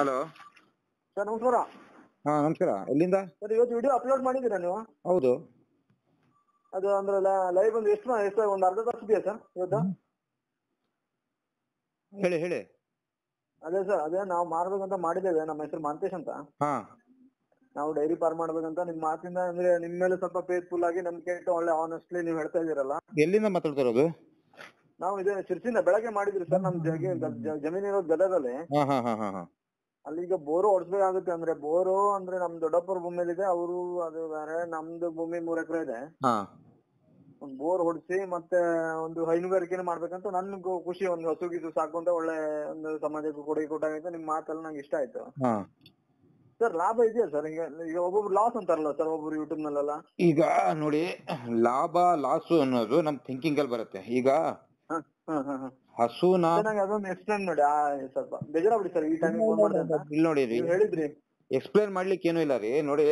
Hello sir ನಮಸ್ಕಾರ. ಹಾ ನಮಸ್ಕಾರ. ಎಲ್ಲಿಂದ? ಸರ್ ಇವತ್ತು ವಿಡಿಯೋ ಅಪ್ಲೋಡ್ ಮಾಡಿದ್ದೀರಾ ನೀವು? ಹೌದು. ಅದು ಅಂದ್ರೆ ಲೈವ್ ಒಂದು ಎಷ್ಟು ಒಂದು ಅರ್ಧ ತಾಸು ಇದೆಯಾ ಸರ್ ಇವತ್ತು? ಹೇಳಿ ಹೇಳಿ. ಅದೇ ಸರ್, ಅದೇ ನಾವು ಮಾಡ್ಬೇಕಂತ ಮಾಡಿದ್ದೇವೆ. ನಮ್ಮ ಹೆಸರು ಮಾಂತೇಶ್ ಅಂತ. ಹಾ ನಾವು ಡೈರಿ ಫಾರ್ಮ್ ಮಾಡ್ಬೇಕಂತ ನಿಮ್ಮ ಮಾತಿಂದ ಅಂದ್ರೆ ನಿಮ್ಮ ಮೇಲೆ ಸ್ವಲ್ಪ ಫೇತ್ಫುಲ್ ಆಗಿ ನಂಬಿಕೆ ಇಟ್ಟು ಒಳ್ಳೆ ಆನೆಸ್ಟ್ಲಿ ನೀವು ಹೇಳ್ತಾ ಇದೀರಲ್ಲ. ಎಲ್ಲಿಂದ ಮಾತಾಡ್ತಾ ಇರೋದು? ನಾವು ಇದೇ ಶಿರ್ಸಿಂದ ಬೆಳಗ್ಗೆ ಮಾಡಿದ್ರಿ ಸರ್. ನಮ್ ಜಮೀನು ಇರೋದು ಗದಗಲ್ಲಿ. ಹಾ ಹಾ ಹಾ ಹಾ ಹಾ. ಅಲ್ಲಿಗ ಬೋರು ಹೊಡ್ಸ್ಬೇಕಾಗುತ್ತೆ. ಅಂದ್ರೆ ಬೋರು ಅಂದ್ರೆ ನಮ್ ದೊಡ್ಡಪ್ಪರ ಭೂಮಿಯಲ್ಲಿದೆ. ಅವರು ಅದು ಬೇರೆ, ನಮ್ದು ಭೂಮಿ 3 ಎಕರೆ ಇದೆ. ಹಾ ಒಂದು ಬೋರ್ ಹೊಡಿಸಿ ಮತ್ತೆ ಒಂದು ಹೈನುಗಾರಿಕೆನ ಮಾಡ್ಬೇಕಂತ ನನ್ಗೂ ಖುಷಿ. ಒಂದು ಹಸು ಗಿಸು ಸಾಕುವಂತ ಒಳ್ಳೆ ಒಂದು ಸಮಾಜಕ್ಕೂ ಕೊಡುಗೆ ಕೊಟ್ಟಾಗೈತೆ. ನಿಮ್ ಮಾತೆಲ್ಲ ನಂಗೆ ಇಷ್ಟ ಆಯ್ತು ಹಾ. ಸರ್. ಲಾಭ ಇದೆಯಾ ಸರ್? ಈಗ ಒಬ್ಬೊಬ್ರು ಲಾಸ್ ಅಂತಾರಲ್ಲ ಸರ್, ಒಬ್ಬರು ಯೂಟ್ಯೂಬ್ ನಲ್ಲೆಲ್ಲ. ಈಗ ನೋಡಿ, ಲಾಭ ಲಾಸು ಅನ್ನೋದು ನಮ್ ಥಿಂಕಿಂಗ್ ಅಲ್ಲಿ ಬರುತ್ತೆ. ಈಗ ಹಸುನ ನಂಗೆ ಅದೊಂದು ಎಕ್ಸ್ಪ್ಲೇನ್ ಮಾಡಿ. ಸ್ವಲ್ಪ ಬೇಜಾರಾಗ್ಬಿಡಿ ಸರ್ ಈ ಟೈಮಿಗೆ ಫೋನ್ ಮಾಡಿದೆ ಅಂತ. ಇಲ್ಲಿ ನೋಡಿ, ನೀವು ಹೇಳಿದ್ರಿ. ಎಕ್ಸ್ಪ್ಲೇನ್ ಮಾಡ್ಲಿಕ್ಕೆ ಏನೂ ಇಲ್ಲ ರೀ. ನೋಡಿ,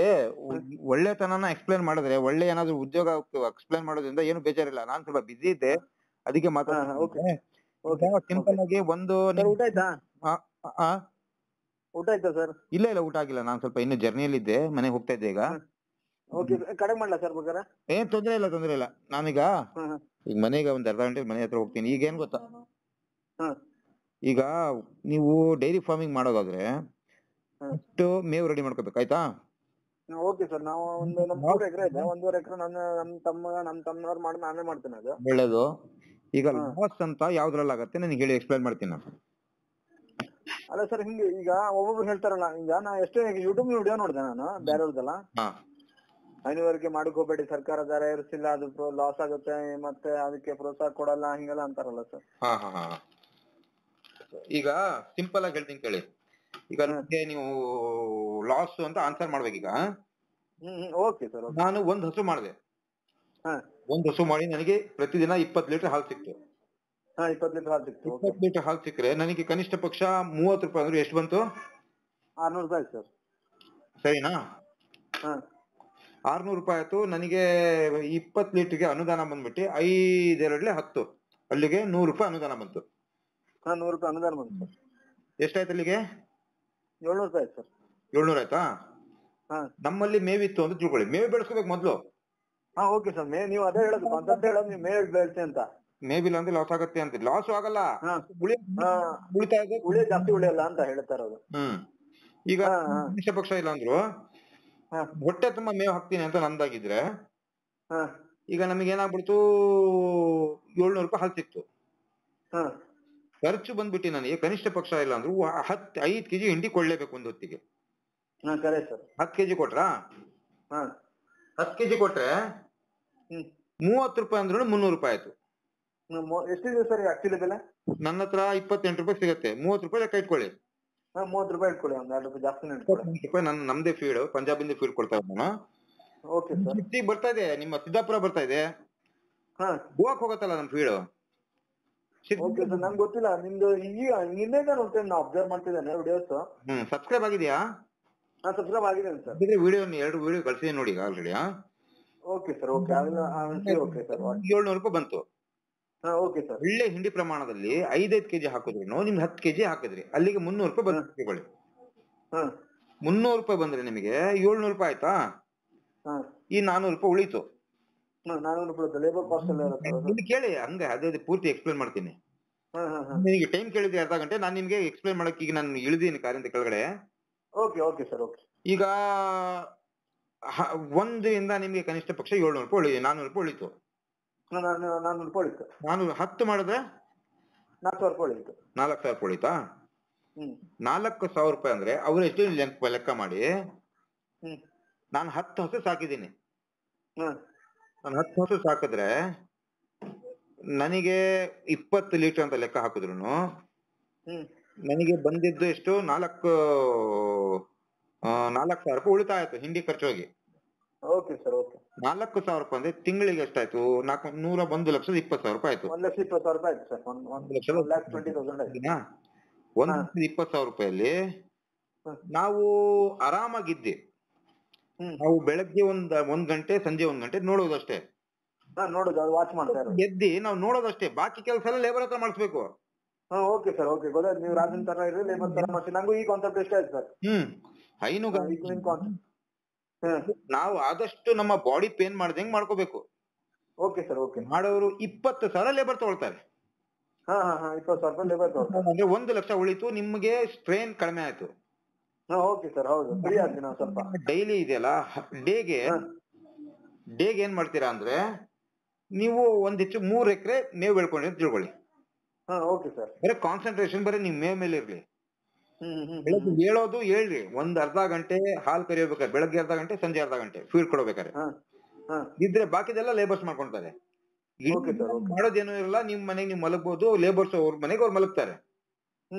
ಒಳ್ಳೆತನನ ಎಕ್ಸ್ಪ್ಲೇನ್ ಮಾಡಿದ್ರೆ, ಒಳ್ಳೆ ಏನಾದ್ರು ಉದ್ಯೋಗ ಎಕ್ಸ್ಪ್ಲೇನ್ ಮಾಡೋದ್ರಿಂದ ಏನು ಬೇಜಾರಿಲ್ಲ. ನಾನ್ ಸ್ವಲ್ಪ ಬಿಸಿ ಇದ್ದೆ, ಅದಕ್ಕೆ ಮಾತಾಡ್ತೀನಿ. ಸಿಂಪಲ್ ಆಗಿ ಒಂದು ಊಟ ಆಯ್ತಾ? ಊಟ ಆಯ್ತಾ ಸರ್? ಇಲ್ಲ ಇಲ್ಲ, ಊಟ ಆಗಿಲ್ಲ. ನಾನ್ ಸ್ವಲ್ಪ ಇನ್ನು ಜರ್ನಿಯಲ್ಲಿ ಇದ್ದೆ, ಮನೆಗೆ ಹೋಗ್ತಾ ಇದ್ದೆ ಈಗ. ಓಕೆ, ಕಡೆ ಮಾಡ್ಲಾ ಸರ್ ಬೇಕಾರೆ? ಏನ್ ತೊಂದ್ರೆ ಇಲ್ಲ, ತೊಂದ್ರೆ ಇಲ್ಲ. ನಾನೀಗ ಈಗ ಮನೆಗೆ ಒಂದ್ ಅರ್ಧ ಗಂಟೆ ಮನೆ ಹತ್ರ ಹೋಗ್ತೀನಿ. ಈಗ ಏನ್ ಗೊತ್ತಾ, ಈಗ ನೀವು ಡೈರಿ ಫಾರ್ಮಿಂಗ್ ಮಾಡೋದಾದ್ರೆ ಅಷ್ಟು ಮೇವು ರೆಡಿ ಮಾಡ್ಕೋಬೇಕು, ಆಯ್ತಾ? Okay sir. ನಾವು ಒಂದು ನಮ್ 3 ಎಕರೆ ಇದೆ. 1.5 ಎಕರೆ ನಮ್ ತಮ್ಮನವ್ರು ಮಾಡಿ ನಾನೇ ಮಾಡ್ತೇನೆ. ಅದು ಒಳ್ಳೇದು. ಈಗ ಲಾಸ್ ಅಂತ ಯಾವ್ದ್ರಲ್ಲಿ ಆಗತ್ತೆ ನನಗೆ ಹೇಳಿ, ಎಕ್ಸ್ಪ್ಲೈನ್ ಮಾಡ್ತೀನಿ ನಾನು. ಅಲ್ಲ ಸರ್, ಹಿಂಗೆ ಈಗ ಒಬ್ಬೊಬ್ರು ಹೇಳ್ತಾರಲ್ಲ. ಈಗ ನಾ ಎಷ್ಟೇ ಯೂಟ್ಯೂಬ್ ವಿಡಿಯೋ ನೋಡಿದೆ ನಾನು ಬೇರೆಯವ್ರದೆಲ್ಲ. ಹೈನುಗಾರಿಕೆ ಹೋಗ್ಬೇಡಿ, ಸರ್ಕಾರ ದರ ಏರಿಸಿಲ್ಲ, ಅದು ಲಾಸ್ ಆಗುತ್ತೆ, ಮತ್ತೆ ಅದಕ್ಕೆ ಪ್ರೋತ್ಸಾಹ ಕೊಡಲ್ಲ, ಹಿಂಗೆಲ್ಲ ಅಂತಾರಲ್ಲ ಸರ್. ಈಗ ಸಿಂಪಲ್ ಆಗಿ ಹೇಳ್ತೀನಿ ಕೇಳಿ. ಈಗ ನಿಮ್ಗೆ ನೀವು ಲಾಸ್ ಅಂತ ಆನ್ಸರ್ ಮಾಡ್ಬೇಕೀಗ. Okay sir. ನಾನು ಒಂದ್ ಹಸು ಮಾಡಿದೆ. ಒಂದ್ ಹಸು ಮಾಡಿ ನನಗೆ ಪ್ರತಿದಿನ 20 ಲೀಟರ್ ಹಾಲು ಸಿಕ್ತು. 20 ಲೀಟರ್ ಹಾಲು ಸಿಕ್ತು. 20 ಲೀಟರ್ ಹಾಲು ಸಿಕ್ಕರೆ ನನಗೆ ಕನಿಷ್ಠ ಪಕ್ಷ 30 ರೂಪಾಯಿ ಅಂದ್ರೆ ಎಷ್ಟು ಬಂತು? 600 ರೂಪಾಯಿ ಸರ್. ಸರಿನಾ? 600 ರೂಪಾಯಿ ಆಯ್ತು. ನನಗೆ 20 ಲೀಟರ್ಗೆ ಅನುದಾನ ಬಂದ್ಬಿಟ್ಟು 5 10, ಅಲ್ಲಿಗೆ 100 ರೂಪಾಯಿ ಅನುದಾನ ಬಂತು. 100 ರೂಪಾಯಿ ಅನುದಾನ ಬಂತು. ಎಷ್ಟಾಯ್ತು ಅಲ್ಲಿಗೆ? 700 ರೂಪಾಯಿ ಸರ್. 700 ಆಯ್ತಾ? ನಮ್ಮಲ್ಲಿ ಮೇವಿತ್ತು ಅಂತ ತಿಳ್ಕೊಳ್ಳಿ. ಮೇವು ಬೆಳೆಸ್ಕೋಬೇಕು ಮೊದ್ಲು. Okay sir. ನೀವು ಅದೇ ಹೇಳೋದು, ಕಾನ್ಸೆಪ್ಟ್ ಹೇಳೋದು ನೀವು ಮೇವು ಬೆಳೆಸಿ ಅಂತ. ಮೇವಿಲ್ಲ ಅಂದ್ರೆ ಲಾಸ್ ಆಗತ್ತೆ ಅಂತ. ಲಾಸ್ ಆಗಲ್ಲ, ಉಳಿಯ ಜಾಸ್ತಿ ಉಳಿಯಲ್ಲ ಅಂತ ಹೇಳ್ತಾ ಇರೋದು. ಈಗ ಕನಿಷ್ಠ ಪಕ್ಷ ಇಲ್ಲ ಅಂದ್ರು ಹೊಟ್ಟೆ ತುಂಬಾ ಮೇವು ಹಾಕ್ತೀನಿ ಅಂತ ನಂದಾಗಿದ್ರೆ ಈಗ ನಮಗೆ ಏನಾಗ್ಬಿಡ್ತು, 700 ರೂಪಾಯಿ ಹಾಲು ಸಿಕ್ತು. ಖರ್ಚು ಬಂದ್ಬಿಟ್ಟು ನನಗೆ ಕನಿಷ್ಠ ಪಕ್ಷ ಇಲ್ಲ ಅಂದ್ರು 5 ಕೆಜಿ ಹಿಂಡಿ ಕೊಡ್ಲೇಬೇಕು ಒಂದು ಹೊತ್ತಿಗೆ. 10 ಕೆಜಿ ಕೊಟ್ರಾ? 10 ಕೆಜಿ ಕೊಟ್ರೆ 30 ರೂಪಾಯಿ ಅಂದ್ರೂ 300 ರೂಪಾಯಿ ಆಯ್ತು. ಎಷ್ಟಿದೆ ಸರ್ ಆಕ್ಚುಲಿ ಬೆಲೆ? ನನ್ನ ಹತ್ರ 28 ರೂಪಾಯಿ ಸಿಗುತ್ತೆ. 30 ರೂಪಾಯಿ ಲೆಕ್ಕ ಇಟ್ಕೊಳ್ಳಿ. 30 ರೂಪಾಯಿ ಇಟ್ಕೊಳ್ಳಿ, ಒಂದ್ 2 ರೂಪಾಯಿ ಜಾಸ್ತಿ ರೂಪಾಯಿ. ನಮ್ದೇ ಫೀಡ್, ಪಂಜಾಬಿಂದ ಫೀಡ್ ಕೊಡ್ತಾ ಇದ್ದೀನಿ ನಾನು. Okay sir. ಬರ್ತಾ ಇದೆ, ನಿಮ್ಮ ಸಿದ್ದಾಪುರ ಬರ್ತಾ ಇದೆ, ಗೋವಾಕ್ ಹೋಗತ್ತಲ್ಲ ನಮ್ ಫೀಡ್. ಓಕೆ ಸರ್, ನಂಗೆ ಗೊತ್ತಿಲ್ಲ. ನಿಮ್ದು ಈಗ ನಿನ್ನೆಯಿಂದ ನೋಡ್ತೇನೆ, ನಾನು ಅಬ್ಸರ್ವ್ ಮಾಡ್ತಿದ್ದೇನೆ ವಿಡಿಯೋಸ್. ಸಬ್ಸ್ಕ್ರೈಬ್ ಆಗಿದೆಯಾ? ಸಬ್ಸ್ಕ್ರೈಬ್ ಆಗಿದ್ದೇನೆ ಸರ್. ವಿಡಿಯೋ 2 ವಿಡಿಯೋ ಕಳ್ಸಿದ್ದೀನಿ ನೋಡಿ already. Okay sir. Okay okay sir. 700 ರೂಪಾಯಿ ಬಂತು. Okay sir. ಒಳ್ಳೆ ಹಿಂಡಿ ಪ್ರಮಾಣದಲ್ಲಿ 5 ಕೆಜಿ ಹಾಕಿದ್ರು, ನಿಮ್ಗೆ 10 ಕೆಜಿ ಹಾಕಿದ್ರಿ, ಅಲ್ಲಿಗೆ 300 ರೂಪಾಯಿ ಬಂತು ತಗೊಳ್ಳಿ. 300 ರೂಪಾಯಿ ಬಂದ್ರೆ ನಿಮಗೆ 700 ರೂಪಾಯಿ ಆಯ್ತಾ? ಈ 400 ರೂಪಾಯಿ ಉಳಿತು. 400 ರೂಪಾಯಿ ಲೇಬರ್ ಕಾಸ್ಟ್ ಎಲ್ಲ ಇರುತ್ತೆ. ಕೇಳಿ, ಹಂಗೆ ಅದೇ ಪೂರ್ತಿ ಎಕ್ಸ್ಪ್ಲೇನ್ ಮಾಡ್ತೀನಿ. ನಿಮಗೆ ಟೈಮ್ ಕೇಳಿದ್ರೆ ಅರ್ಧ ಗಂಟೆ, ನಾನು ನಿಮ್ಗೆ ಎಕ್ಸ್ಪ್ಲೇನ್ ಮಾಡಕ್ಕೆ ಈಗ ನಾನು ಇಳಿದೀನಿ ಕಾರಿಂದ ಕೆಳಗಡೆ. Okay sir. ಓಕೆ. ಈಗ 1 ಇಂದ ನಿಮ್ಗೆ ಕನಿಷ್ಠ ಪಕ್ಷ 700 ರೂಪಾಯಿ ಉಳಿದಿದೆ. 400 ರೂಪಾಯಿ ಉಳಿತು. 400 ರೂಪಾಯಿ ಉಳಿತು. 10 ಮಾಡಿದ್ರೆ 4000 ರೂಪಾಯಿ ಉಳಿತು. 4000 ರೂಪಾಯಿ ಉಳಿತಾ? 4000 ರೂಪಾಯಿ ಅಂದ್ರೆ ಅವ್ರು ಎಷ್ಟು ಲೆಕ್ಕ ಮಾಡಿ. ನಾನು 10 ಹಸು ಸಾಕಿದ್ದೀನಿ. ನಾನು 10 ಹಸು ಸಾಕಿದ್ರೆ ನನಗೆ 20 ಲೀಟರ್ ಅಂತ ಲೆಕ್ಕ ಹಾಕಿದ್ರು ನನಗೆ ಬಂದಿದ್ದು ಎಷ್ಟು? 4000 ರೂಪಾಯಿ ಉಳಿತಾಯ ಆಯ್ತು ಹಿಂಡಿ ಖರ್ಚು ಹೋಗಿ. Okay sir. ಓಕೆ. 4000 ರೂಪಾಯಿ ಅಂದ್ರೆ ತಿಂಗಳಿಗೆ ಎಷ್ಟಾಯ್ತು? 1,20,000 ರೂಪಾಯಿ ಆಯ್ತು. 1,20,000 ರೂಪಾಯಿ ಆಯ್ತು ಸರ್. 1,20,000 1,20,000 ರೂಪಾಯಲ್ಲಿ ನಾವು ಆರಾಮಾಗಿದ್ದೆ. ನಾವು ಬೆಳಗ್ಗೆ ಒಂದ್ ಗಂಟೆ, ಸಂಜೆ 1 ಗಂಟೆ ನೋಡೋದಷ್ಟೇ. ನೋಡೋದು, ವಾಚ್ ಮಾಡ್ತಾ ಇರೋದು. ಎದ್ದಿ ನಾವು ನೋಡೋದಷ್ಟೇ. ಬಾಕಿ ಕೆಲಸ ಎಲ್ಲ ಲೇಬರ್ ಹತ್ರ ಮಾಡಿಸ್ಬೇಕು. ಓಕೆ ಸರ್, ಓಕೆ, ಗೊತ್ತಾಯ್ತು. ನೀವು ರಾಜನ್ ತರ ಇರ್ರಿ, ಲೇಬರ್ ತರ ಮಾಡ್ತೀನಿ. ನಂಗೂ ಈ ಕಾನ್ಸೆಪ್ಟ್ ಇಷ್ಟ ಆಯ್ತು ಸರ್. ಹೈನುಗಾರಿಕೆ ನಿಮ್ ಕಾನ್ಸೆಪ್ಟ್. ನಾವು ಆದಷ್ಟು ನಮ್ಮ ಬಾಡಿ ಪೇನ್ ಮಾಡ್ದಂಗ್ ಮಾಡ್ಕೋಬೇಕು. Okay sir, okay. ಮಾಡೋರು 20,000 ಲೇಬರ್ ತಗೊಳ್ತಾರೆ. 20,000 ಲೇಬರ್ ತಗೊಳ್ತಾರೆ ಅಂದ್ರೆ 1 ಲಕ್ಷ ಉಳಿತು, ನಿಮ್ಗೆ ಸ್ಟ್ರೇನ್ ಕಡಿಮೆ ಆಯ್ತು. ಓಕೆ ಸರ್, ಹೌದು, ಫ್ರೀ ಆದ್ವಿ ನಾವು ಸ್ವಲ್ಪ. ಡೈಲಿ ಇದೆಯಲ್ಲ, ಡೇಗೆ ಏನ್ ಮಾಡ್ತೀರಾ ಅಂದ್ರೆ, ನೀವು ಒಂದ್ ಹೆಚ್ಚು 3 ಎಕರೆ ಮೇವು ಬೆಳ್ಕೊಂಡ್ರಿ ಅಂತ ತಿಳ್ಕೊಳ್ಳಿ. Okay sir. ಬರೀ ಕಾನ್ಸಂಟ್ರೇಷನ್ ಬರೀ ನಿಮ್ ಮೇವ್ ಮೇಲೆ ಇರ್ಲಿ. ಬೆಳಗ್ಗೆ ಹೇಳೋದು ಹೇಳ್ರಿ, ಒಂದ್ ಅರ್ಧ ಗಂಟೆ ಹಾಲ್ ಕರಿಯೋಬೇಕಾದ್ರೆ, ಬೆಳಗ್ಗೆ ಅರ್ಧ ಗಂಟೆ, ಸಂಜೆ ಅರ್ಧ ಗಂಟೆ ಫೀಡ್ ಕೊಡಬೇಕಾದ್ರೆ ಇದ್ರೆ ಬಾಕಿದೆಲ್ಲ ಲೇಬರ್ಸ್ ಮಾಡ್ಕೊಂತಾರೆ. ಮಾಡೋದೇನು ಇರಲ್ಲ, ನಿಮ್ ಮನೆಗೆ ನೀವು ಮಲಗಬಹುದು, ಲೇಬರ್ಸ್ ಅವ್ರ ಮನೆಗೆ ಅವ್ರು ಮಲಗ್ತಾರೆ.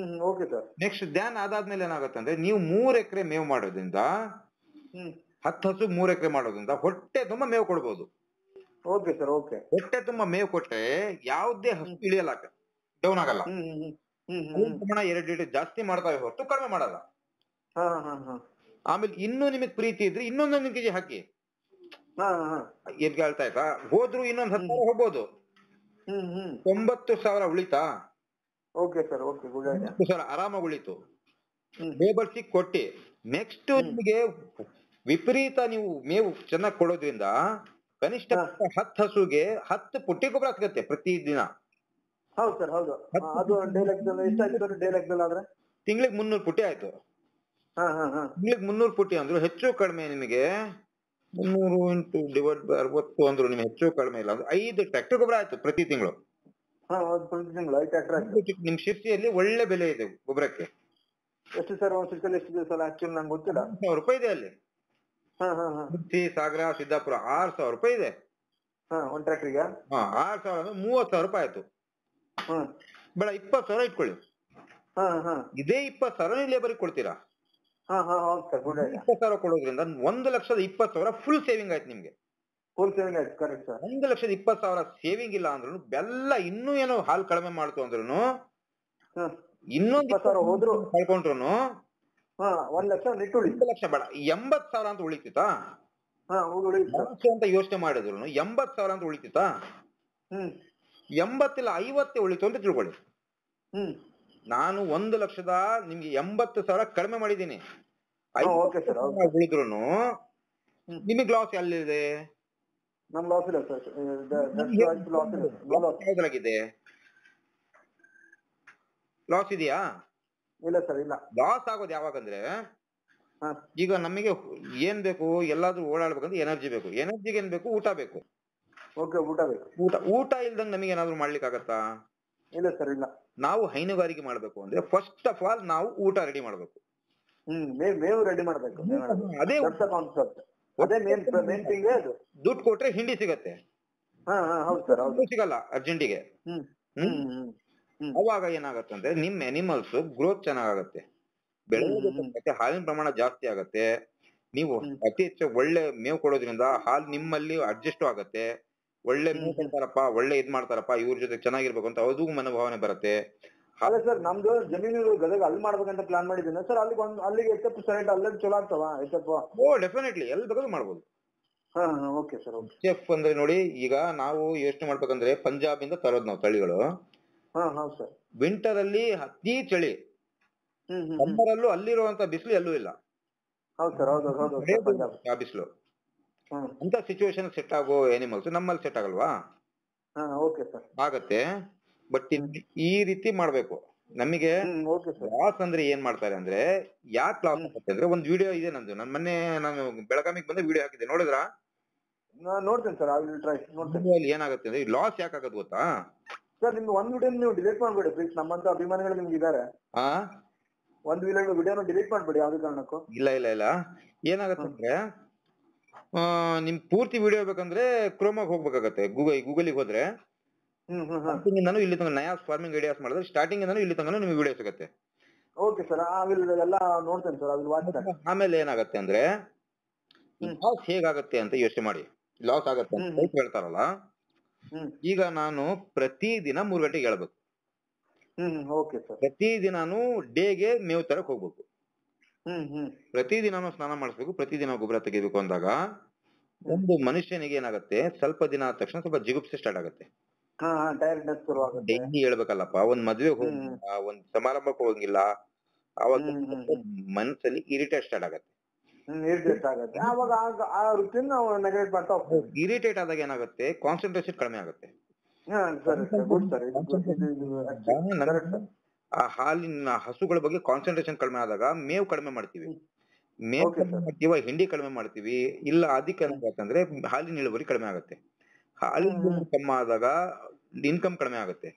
ನೆಕ್ಸ್ಟ್ ಧ್ಯಾನ್ ಅದಾದ್ಮೇಲೆ ಏನಾಗುತ್ತೆ ಅಂದ್ರೆ, ನೀವು 3 ಎಕರೆ ಮೇವು ಮಾಡೋದ್ರಿಂದ 10 ಹಸು 3 ಎಕರೆ ಮಾಡೋದ್ರಿಂದ ಹೊಟ್ಟೆ ತುಂಬಾ ಮೇವು ಕೊಡ್ಬೋದು. Okay sir, okay. ಹೊಟ್ಟೆ ತುಂಬಾ ಮೇವು ಕೊಟ್ರೆ ಯಾವುದೇ ಹಸು ಇಳಿಯಲ್ಲ, ಡೌನ್ ಆಗಲ್ಲ. ಪ್ರಮಾಣ 2 ಲೀಟರ್ ಜಾಸ್ತಿ ಮಾಡ್ತಾವೆ ಹೊರತು ಕಡಿಮೆ ಮಾಡಲ್ಲ. ಆಮೇಲೆ ಇನ್ನೂ ನಿಮಗ್ ಪ್ರೀತಿ ಇದ್ರೆ ಇನ್ನೊಂದೊಂದು ಕೆಜಿ ಹಾಕಿ. ಹೇಳ್ತಾ ಆಯ್ತಾ, ಹೋದ್ರು ಇನ್ನೊಂದ್ 10,000 ಹೋಗ್ಬೋದು. 90,000 ಉಳಿತಾ? Okay sir, okay, good idea. 90,000 ಆರಾಮಾಗಿ ಉಳಿತು. ಲೇಬರ್ಸಿಗೆ ಕೊಟ್ಟಿ ನೆಕ್ಸ್ಟ್ ನಿಮಗೆ ವಿಪರೀತ ನೀವು ಮೇವು ಚೆನ್ನಾಗಿ ಕೊಡೋದ್ರಿಂದ ಕನಿಷ್ಠ 10 ಹಸುಗೆ 10 ಪುಟ್ಟಿ ಗೊಬ್ಬರ ಸಿಗುತ್ತೆ ಪ್ರತಿ ದಿನ. ಹೌದು ಸರ್, ಹೌದು. ಅದು ಡೇ ಲೆಕ್ಕದಲ್ಲಿ ಎಷ್ಟಾಯ್ತು? ಡೇ ಲೆಕ್ಕದಲ್ಲಿ ಆದ್ರೆ ತಿಂಗಳಿಗೆ 300 ಪುಟ್ಟಿ ಆಯ್ತು. ತಿಂಗಳಿಗೆ 300 ಪುಟ್ಟಿ ಅಂದ್ರು ಹೆಚ್ಚು ಕಡಿಮೆ ನಿಮಗೆ 300 × 60 ಅಂದ್ರು ನಿಮ್ಗೆ ಹೆಚ್ಚು ಕಡಿಮೆ ಇಲ್ಲ ಅಂದ್ರೆ 5 ಟ್ರ್ಯಾಕ್ಟರ್ ಗೊಬ್ಬರ ಆಯ್ತು ಪ್ರತಿ ತಿಂಗಳು. ಪ್ರತಿ ತಿಂಗಳು 5 ಟ್ರ್ಯಾಕ್ಟರ್ ಆಯ್ತು. ನಿಮ್ ಶಿರ್ಸಿಯಲ್ಲಿ ಒಳ್ಳೆ ಬೆಲೆ ಇದೆ ಗೊಬ್ಬರಕ್ಕೆ. ಎಷ್ಟು ಸರ್ ಒಂದು ಶಿರ್ಸಿಯಲ್ಲಿ ಎಷ್ಟು ದಿವಸ? ಆಕ್ಚುಲಿ ನಂಗೆ ಗೊತ್ತಿಲ್ಲ. 1,000 ರೂಪಾಯಿ ಇದೆ ಅಲ್ಲಿ. ಶಿರ್ಸಿ, ಸಾಗರ, ಸಿದ್ದಾಪುರ 6,000 ರೂಪಾಯಿ ಇದೆ ಒಂದ್ ಟ್ರ್ಯಾಕ್ಟರ್ಗೆ. 6,000 ಅಂದ್ರೆ 30,000 ರೂಪಾಯಿ ಆಯ್ತು. ಬೇಡ 20,000 ಇಟ್ಕೊಳ್ಳಿ. ಇದೇ 20,000 ನೀವು ಲೇಬರ್ಗೆ ಕೊಡ್ತೀರಾ. 20,000 ಕೊಡೋದ್ರಿಂದ 1,20,000 ಫುಲ್ ಸೇವಿಂಗ್ ಆಯ್ತು ನಿಮ್ಗೆ. ಫುಲ್ ಸೇವಿಂಗ್ ಆಯ್ತು, ಕರೆಕ್ಟ್ ಸರ್. 1,20,000 ಸೇವಿಂಗ್ ಇಲ್ಲ ಅಂದ್ರೂ ಬೆಲ್ಲ ಇನ್ನೂ ಏನೋ ಹಾಲು ಕಡಿಮೆ ಮಾಡ್ತು ಅಂದ್ರೂ ಇನ್ನೊಂದು 20,000 ಹೋದ್ರು ಕಳ್ಕೊಂಡ್ರು 1 ಲಕ್ಷ ನೆಟ್ ಉಳಿತು. 1 ಲಕ್ಷ ಬೇಡ 80,000 ಅಂತ ಉಳಿತಿತ್ತಾ ಅಂತ ಯೋಚನೆ ಮಾಡಿದ್ರು 80,000 ಅಂತ ಉಳಿತಿತ್ತಾ? 80 ಇಲ್ಲ 50 ಉಳಿತು ಅಂತ ತಿಳ್ಕೊಳ್ಳಿ. ನಾನು 1 ಲಕ್ಷದ ನಿಮ್ಗೆ 80,000 ಕಡಿಮೆ ಮಾಡಿದ್ದೀನಿ. ಉಳಿದ್ರು ನಿಮಗೆ ಲಾಸ್ ಎಲ್ಲಿದೆ? ನಮ್ ಲಾಸ್ ಇಲ್ಲ ಸರ್. ಯಾವ್ದ್ರಾಗಿದೆ ಲಾಸ್? ಇದೆಯಾ? ಇಲ್ಲ ಸರ್, ಇಲ್ಲ. ಲಾಸ್ ಆಗೋದು ಯಾವಾಗಂದ್ರೆ, ಈಗ ನಮಗೆ ಏನ್ ಬೇಕು, ಎಲ್ಲಾದ್ರೂ ಓಡಾಡ್ಬೇಕಂದ್ರೆ ಎನರ್ಜಿ ಬೇಕು. ಎನರ್ಜಿಗೆ ಏನ್ ಬೇಕು? ಊಟ ಬೇಕು. ಊಟ ಬೇಕು. ಊಟ ಇಲ್ದಂಗ್ ನಮಗೆ ಏನಾದ್ರು ಮಾಡ್ಲಿಕ್ಕೆ ಆಗತ್ತಾ? ಇಲ್ಲ ಸರ್, ಇಲ್ಲ. ನಾವು ಹೈನುಗಾರಿಕೆ ಮಾಡ್ಬೇಕು ಅಂದ್ರೆ ಫಸ್ಟ್ ಆಫ್ ಆಲ್ ನಾವು ಊಟ ರೆಡಿ ಮಾಡ್ಬೇಕು. ಮೇವು ರೆಡಿ ಮಾಡ್ಬೇಕು. ಅದೇ ದುಡ್ಡು ಕೊಟ್ರೆ ಹಿಂಡಿ ಸಿಗತ್ತೆ. ಹೌದು ಸರ್, ಹೌದು. ಸಿಗಲ್ಲ ಅರ್ಜೆಂಟಿಗೆ. ಅವಾಗ ಏನಾಗತ್ತೆ ಅಂದ್ರೆ ನಿಮ್ ಅನಿಮಲ್ಸ್ ಗ್ರೋತ್ ಚೆನ್ನಾಗತ್ತೆ, ಬೆಳೆಯೋದಕ್ಕೆ ಹಾಲಿನ ಪ್ರಮಾಣ ಜಾಸ್ತಿ ಆಗತ್ತೆ. ನೀವು ಅತಿ ಹೆಚ್ಚು ಒಳ್ಳೆ ಮೇವು ಕೊಡೋದ್ರಿಂದ ಹಾಲು ನಿಮ್ಮಲ್ಲಿ ಅಡ್ಜಸ್ಟ್ ಆಗತ್ತೆ. ಒಳ್ಳೆ ಮೇವು ಕೊಡ್ತಾರಪ್ಪ, ಒಳ್ಳೆ ಇದ್ ಮಾಡ್ತಾರಪ್ಪ, ಇವ್ರ ಜೊತೆ ಚೆನ್ನಾಗಿರ್ಬೇಕು ಅಂತ ಅದು ಮನೋಭಾವನೆ ಬರುತ್ತೆ. ಅಲ್ಲ ಸರ್, ನಮ್ದು ಜಮೀನು ಗದಗ ಅಲ್ಲಿ ಮಾಡ್ಬೇಕಂತ ಪ್ಲಾನ್ ಮಾಡಿದ್ದೀನಿ ಸರ್. ಅಲ್ಲಿಗೆ ಎಚ್ ಸೈಡ್ ಅಲ್ಲೇ ಚಲೋ ಆಗ್ತಾವ ಎಚ್? ಡೆಫಿನೆಟ್ಲಿ ಎಲ್ಲಿ ಬೇಕಾದ್ರೂ ಮಾಡ್ಬೋದು. Okay sir. ಎಚ್ ಅಂದ್ರೆ ನೋಡಿ, ಈಗ ನಾವು ಯೋಚನೆ ಮಾಡ್ಬೇಕಂದ್ರೆ ಪಂಜಾಬ್ ಇಂದ ತರೋದು ನಾವು ತಳಿಗಳು. ಹೌದು ಸರ್. ವಿಂಟರ್ ಅಲ್ಲಿ ಅತಿ ಚಳಿ, ಸಮ್ಮರ್ ಅಲ್ಲೂ ಅಲ್ಲಿರುವಂತ ಬಿಸಿಲು ಎಲ್ಲೂ ಇಲ್ಲ. ಹೌದು ಸರ್, ಹೌದು. ಆ ಬಿಸಿಲು ಅಂತ ಸಿಚುವೇಶನ್ ಸೆಟ್ ಆಗೋ ಅನಿಮಲ್ಸ್ ನಮ್ಮಲ್ಲಿ ಸೆಟ್ ಆಗಲ್ವಾ? Okay sir. ಆಗತ್ತೆ. ಬಟ್ ಈ ರೀತಿ ಮಾಡ್ಬೇಕು. ನಮಗೆ ಲಾಸ್ ಅಂದ್ರೆ ಏನ್ ಮಾಡ್ತಾರೆ ಅಂದ್ರೆ, ಯಾಕೆ ಲಾಸ್ ಆಗುತ್ತೆ ಅಂದ್ರೆ, ಒಂದ್ ವಿಡಿಯೋ ಇದೆ ನಂದು. ಮೊನ್ನೆ ನಾನು ಬೆಳಗಾವಿಗೆ ಬಂದ ವಿಡಿಯೋ ಹಾಕಿದ್ದೆ, ನೋಡಿದ್ರಾ? ನೋಡ್ತೇನೆ ಸರ್, ಅಲ್ಲಿ ಏನಾಗುತ್ತೆ ಅಂದ್ರೆ ಲಾಸ್ ಯಾಕೆ ಆಗೋದು ಗೊತ್ತಾ ಸರ್? ನಿಮ್ದು ಒಂದ್ ವಿಡಿಯೋ ನೀವು ಡಿಲೀಟ್ ಮಾಡ್ಬೇಡಿ ಪ್ಲೀಸ್. ನಮ್ಮಂತ ಅಭಿಮಾನಿಗಳು ನಿಮ್ಗೆ ಇದಾರೆ. ಒಂದ್ ವಿಡಿಯೋನು ಡಿಲೀಟ್ ಮಾಡ್ಬೇಡಿ ಯಾವ್ದೇ ಕಾರಣಕ್ಕೂ. ಇಲ್ಲ ಏನಾಗತ್ತೆ ಅಂದ್ರೆ, ನಿಮ್ ಪೂರ್ತಿ ವಿಡಿಯೋ ಬೇಕಂದ್ರೆ ಕ್ರೋಮಾಗ್ ಹೋಗ್ಬೇಕಾಗತ್ತೆ. ಗೂಗಲ್ಗೆ ಹೋದ್ರೆ ನಾನು ಇಲ್ಲಿ ತನಕ ನಯಾಸ್ ಫಾರ್ಮಿಂಗ್ ಐಡಿಯಾಸ್ ಮಾಡಿದ್ರೆ ಸ್ಟಾರ್ಟಿಂಗ್ ಇಂದ ಇಲ್ಲಿ ತನಕ ನಿಮ್ಗೆ ವಿಡಿಯೋ ಸಿಗುತ್ತೆ. ಓಕೆ ಸರ್, ಎಲ್ಲ ನೋಡ್ತೇನೆ ಸರ್. ಆಮೇಲೆ ಏನಾಗತ್ತೆ ಅಂದ್ರೆ, ಲಾಸ್ ಹೇಗಾಗತ್ತೆ ಅಂತ ಯೋಚನೆ ಮಾಡಿ. ಲಾಸ್ ಆಗತ್ತೆ ಅಂತ ಹೇಳ್ತಾರಲ್ಲ, ಈಗ ನಾನು ಪ್ರತಿದಿನ 3 ಗಂಟೆಗೆ ಹೇಳ್ಬೇಕು. ಪ್ರತಿದಿನಾನು ಡೇಗೆ ಮೇವು ತರಕ್ ಹೋಗ್ಬೇಕು. ಪ್ರತಿದಿನಾನು ಸ್ನಾನ ಮಾಡಿಸ್ಬೇಕು, ಪ್ರತಿದಿನ ಗೊಬ್ಬರ ತೆಗಿಬೇಕು ಅಂದಾಗ ಒಂದು ಮನುಷ್ಯನಿಗೆ ಏನಾಗುತ್ತೆ, ಸ್ವಲ್ಪ ದಿನ ಆದ ತಕ್ಷಣ ಸ್ವಲ್ಪ ಜಿಗುಪ್ಸೆ ಸ್ಟಾರ್ಟ್ ಆಗುತ್ತೆ. ಟೈರ್ಡ್ನೆಸ್ ಶುರು ಆಗುತ್ತೆ. ಡೈಲಿ ಹೇಳ್ಬೇಕಲ್ಲಪ್ಪ, ಒಂದ್ ಮದ್ವೆಗೆ ಹೋಗಿಲ್ಲ, ಒಂದ್ ಸಮಾರಂಭಕ್ಕೆ ಹೋಗಿಲ್ಲ, ಅವಾಗ ಮನಸ್ಸಲ್ಲಿ ಇರಿಟೇಟ್ ಸ್ಟಾರ್ಟ್ ಆಗತ್ತೆ. ಇರಿಟೇಟ್ ಆಗುತ್ತೆ. ಅವಾಗ ಆ ವೃತ್ತಿನ ನಾವು ನೆಗ್ಲೆಕ್ಟ್ ಮಾಡ್ತಾ ಹೋಗ್ತೀವಿ. ಇರಿಟೇಟ್ ಆದಾಗ ಏನಾಗುತ್ತೆ, ಕಾನ್ಸಂಟ್ರೇಷನ್ ಕಡಿಮೆ ಆಗುತ್ತೆ. ಸರಿ ಸರ್, ಗುಡ್ ಸರ್. ಆ ಹಾಲಿನ ಹಸುಗಳ ಬಗ್ಗೆ ಕಾನ್ಸಂಟ್ರೇಷನ್ ಕಡಿಮೆ ಆದಾಗ ಮೇವು ಕಡಿಮೆ ಮಾಡ್ತೀವಿ, ಮೇವು ಕಡಿಮೆ ಮಾಡ್ತೀವ, ಹಿಂಡಿ ಕಡಿಮೆ ಮಾಡ್ತೀವಿ. ಇಲ್ಲ ಅದಕ್ಕೆ ಏನಾಗತ್ತಂದ್ರೆ ಹಾಲಿನ ಇಳುವರಿ ಕಡಿಮೆ ಆಗುತ್ತೆ. ಹಾಲಿನ ಇಳುವರಿ ಕಡಿಮೆ ಆದಾಗ ಇನ್ಕಮ್ ಕಡಿಮೆ ಆಗುತ್ತೆ.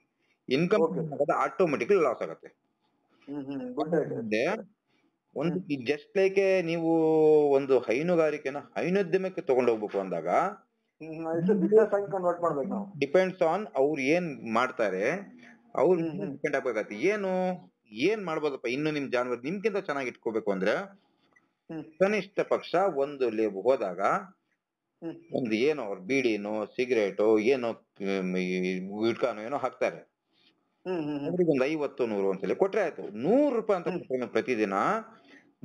ಇನ್ಕಮ್ ಕಡಿಮೆ ಆದಾಗ ಆಟೋಮೆಟಿಕ್ಲಿ ಲಾಸ್ ಆಗುತ್ತೆ. ಒಂದು ಜಸ್ಟ್ ಲೈಕ್ ನೀವು ಒಂದು ಹೈನುಗಾರಿಕೆನ ಹೈನೋದ್ಯಮಕ್ಕೆ ತಗೊಂಡು ಹೋಗ್ಬೇಕು ಅಂದಾಗ ಡಿಪೆಂಡ್ಸ್ ಆನ್ ಅವ್ರು ಏನ್ ಮಾಡ್ತಾರೆ, ಅವ್ರು ಡಿಪೆಂಡ್ ಆಗ್ಬೇಕಾಗತ್ತೆ. ಏನ್ ಮಾಡ್ಬೋದಪ್ಪ ಇನ್ನು ನಿಮ್ ಜಾನುವಾರು ನಿಮ್ಗಿಂತ ಚೆನ್ನಾಗಿ ಇಟ್ಕೋಬೇಕು ಅಂದ್ರೆ ಕನಿಷ್ಠ ಪಕ್ಷ ಒಂದು ಲೇಬ್ ಹೋದಾಗ ಒಂದು ಏನೋ ಅವ್ರ ಬೀಡಿನೋ ಸಿಗರೇಟೋ ಏನೋ ಗುಟ್ಕಾನೋ ಏನೋ ಹಾಕ್ತಾರೆ, ಅವ್ರಿಗೆ ಒಂದು 50-100 ಒಂದ್ಸಲ ಕೊಟ್ರೆ ಆಯ್ತು. 100 ರೂಪಾಯಿ ಅಂತ ಕೊಟ್ರೆ ಪ್ರತಿದಿನ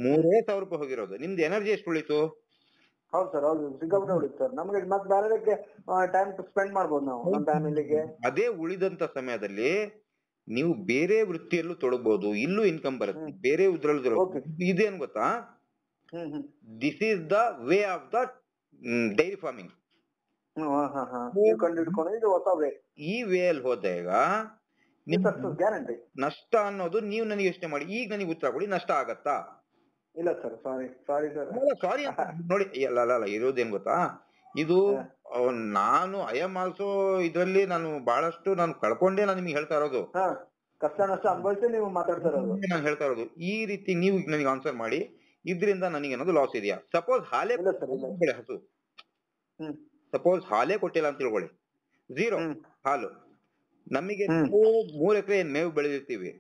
3,000 ರೂಪಾಯಿ ಹೋಗಿರೋದು. ನಿಮ್ದು ಎನರ್ಜಿ ಎಷ್ಟು ಉಳಿತು? ಹೌದು ಸರ್, ಹೌದು, ಸಿಕ್ಕಾಪಟ್ಟೆ ಉಳಿತು ಸರ್. ನಮಗೆ ಮತ್ತೆ ಬೇರೆದಕ್ಕೆ ಟೈಮ್ ಸ್ಪೆಂಡ್ ಮಾಡ್ಬೋದು ನಾವು ನಮ್ಮ ಫ್ಯಾಮಿಲಿಗೆ. ಅದೇ ಉಳಿದಂತ ಸಮಯದಲ್ಲಿ ನೀವು ಬೇರೆ ವೃತ್ತಿಯಲ್ಲೂ ತೊಡಗಬಹುದು, ಇಲ್ಲೂ ಇನ್ಕಮ್ ಬರುತ್ತೆ, ಬೇರೆ ಇದ್ರಲ್ಲೂ. ಇದೇನ್ ಗೊತ್ತಾ, this is the way of the dairy farming. ಈ ವೇ ಅಲ್ಲಿ ಹೋದಾಗ ಗ್ಯಾರಂಟಿ ನಷ್ಟ ಅನ್ನೋದು ನೀವು ನನಗೆ ಯೋಚನೆ ಮಾಡಿ. ಈಗ ನನಗೆ ಉತ್ತರ ಕೊಡಿ, ನಷ್ಟ ಆಗತ್ತಾ? ಇಲ್ಲ ಸರ್, ಸಾರಿ ಸರ್. ಸಾರಿ ನೋಡಿ, ಅಲ್ಲ ಇರೋದೇನ್ ಗೊತ್ತಾ, ಇದು ನಾನು ಐ ಆಮ್ ಆಲ್ಸೋ ಇದ್ರಲ್ಲಿ ನಾನು ಬಹಳಷ್ಟು ನಾನು ಕಳ್ಕೊಂಡೇ ನಾನು ನಿಮ್ಗೆ ಹೇಳ್ತಾ ಇರೋದು. ಕಷ್ಟ ನಷ್ಟ ಅನುಭವಿಸಿ ನೀವು ಮಾತಾಡ್ತಾ ಇರೋದು. ನಾನು ಹೇಳ್ತಾ ಇರೋದು ಈ ರೀತಿ. ನೀವು ನನಗೆ ಆನ್ಸರ್ ಮಾಡಿ, ಇದ್ರಿಂದ ನನಗೆ ಏನಾದ್ರು ಲಾಸ್ ಇದೆಯಾ? ಸಪೋಸ್ ಹಾಲೇ ಹಸು, ಸಪೋಸ್ ಹಾಲೇ ಕೊಟ್ಟಿಲ್ಲ ಅಂತ ತಿಳ್ಕೊಳ್ಳಿ, 0 ಹಾಲು. ನಮಗೆ 3 ಎಕರೆ ಮೇವು ಬೆಳೆದಿರ್ತೀವಿ,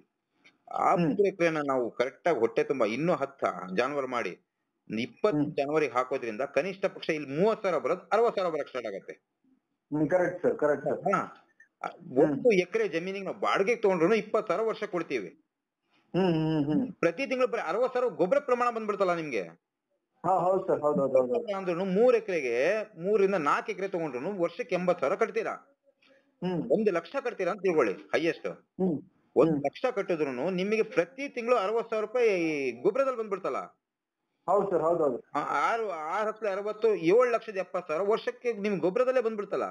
ಆ 3 ಎಕರೆನ ನಾವು ಕರೆಕ್ಟ್ ಆಗಿ ಹೊಟ್ಟೆ ತುಂಬಾ ಇನ್ನೂ 10 ಜಾನುವಾರು ಮಾಡಿ 20 ಜಾನುವಾರಿಗೆ ಹಾಕೋದ್ರಿಂದ ಕನಿಷ್ಠ ಪಕ್ಷ ಇಲ್ಲಿ 30,000 ಬರೋದು 60,000 ಬರಕ್ ಸ್ಟಾರ್ಟ್ ಆಗತ್ತೆ. Correct sir, correct. 1 ಎಕರೆ ಜಮೀನಿಗೆ ನಾವು ಬಾಡಿಗೆಗೆ ತಗೊಂಡ್ರು 20,000 ವರ್ಷ ಕೊಡ್ತೀವಿ. ಪ್ರತಿ ತಿಂಗಳು ಬರೀ 60,000 ಗೊಬ್ಬರ ಪ್ರಮಾಣ ಬಂದ್ಬಿಡ್ತಲ್ಲ ನಿಮ್ಗೆ. ಹೌದು ಸರ್, ಹೌದು. ಅಂದ್ರೂ 3 ಎಕರೆಗೆ 3 ರಿಂದ 4 ಎಕರೆ ತಗೊಂಡ್ರು ವರ್ಷಕ್ಕೆ 80,000 ಕಟ್ತೀರಾ. 1 ಲಕ್ಷ ಕಟ್ತೀರಾ ಅಂತ ತಿಳ್ಕೊಳ್ಳಿ, ಹೈಯೆಸ್ಟ್ 1 ಲಕ್ಷ ಕಟ್ಟಿದ್ರು ನಿಮಗೆ ಪ್ರತಿ ತಿಂಗಳು 60,000 ರೂಪಾಯಿ ಗೊಬ್ಬರದಲ್ಲಿ ಬಂದ್ಬಿಡ್ತಲ್ಲ. ಹೌದು ಸರ್, ಹೌದು. 6 60 7,70,000 ವರ್ಷಕ್ಕೆ ನಿಮ್ ಗೊಬ್ಬರದಲ್ಲೇ ಬಂದ್ಬಿಡ್ತಲ್ಲ.